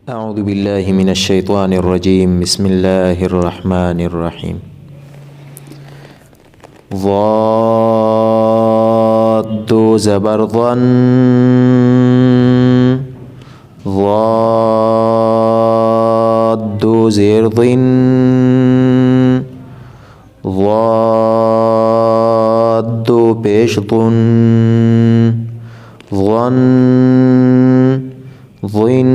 أعوذ بالله من الشيطان الرجيم. بسم الله الرحمن الرحيم. ضاد زبر ظن، ضاد زير ظن، ضاد پیش ظن، ظن ظن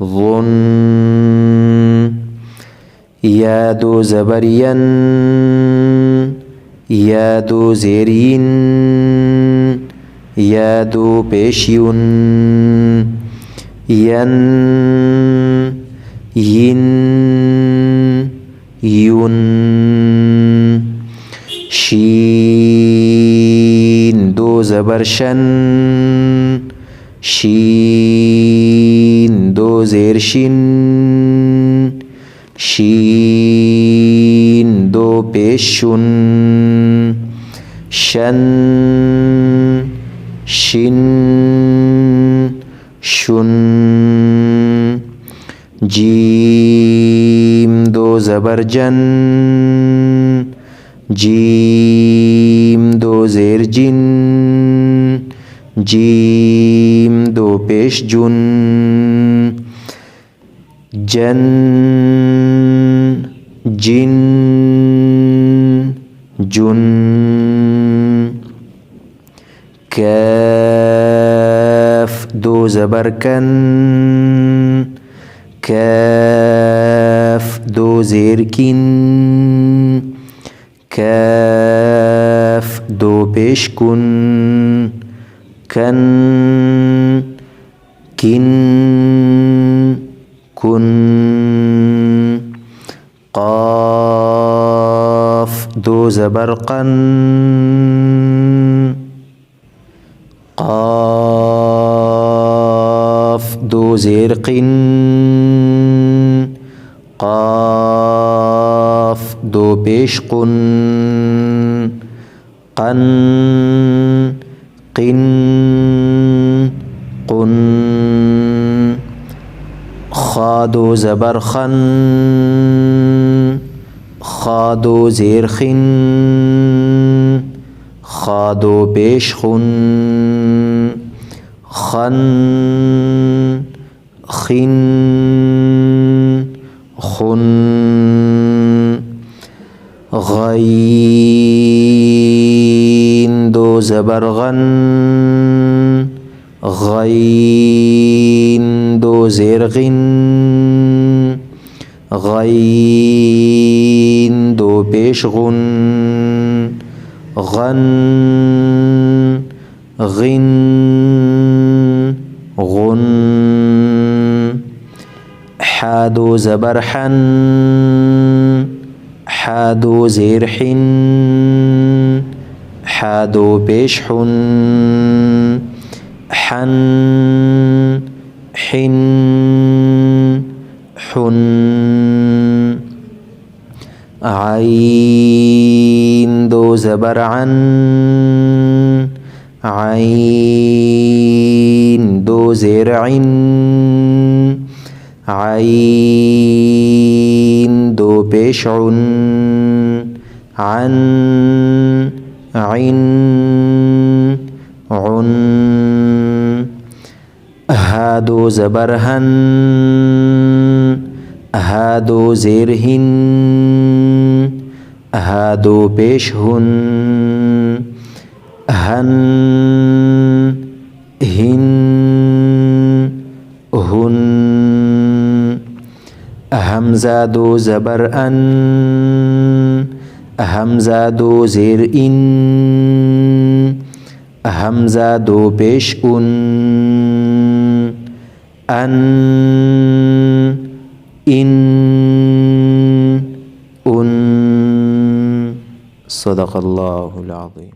ظن. یا دو زبر ین، یا دو زیر ین، یا دو پیش یون، ین ین یون. شین دو زبر شن، شین دو زیر شین، شین دو پیش شن، شن شن شن. جیم دو زبر جن، جیم دو زیر جن، جیم دو پیش جن، جن جن جن. کاف دو زبر کن، کاف دو زیر کن، کاف دو پیش کن، کن کن کن. قاف دو زبر قن، قاف دو زیر قن، قاف دو پیش قن، قن قن قن. خا دو زبر خن، خا دو زیر خن، خا دو پیش خن، خن خن خن. غین دو زبر غن، غین دو زیر غن، غین دو پیش غن، غن غن غن. حا دو زبر حن، حا دو زیر حن، حا دو پیش حن، حن حن حن. عین دو زبر عن، عین دو زیر عن، عین دو پیش عن، عن عن عن. ها دو زبر هن، ها دو زیر هن، ها دو پیش هن، هن هن هن. همزه دو زبر ان، همزه دو زیر این، همزه دو پیش اون، ان این اون. صدق الله العظيم.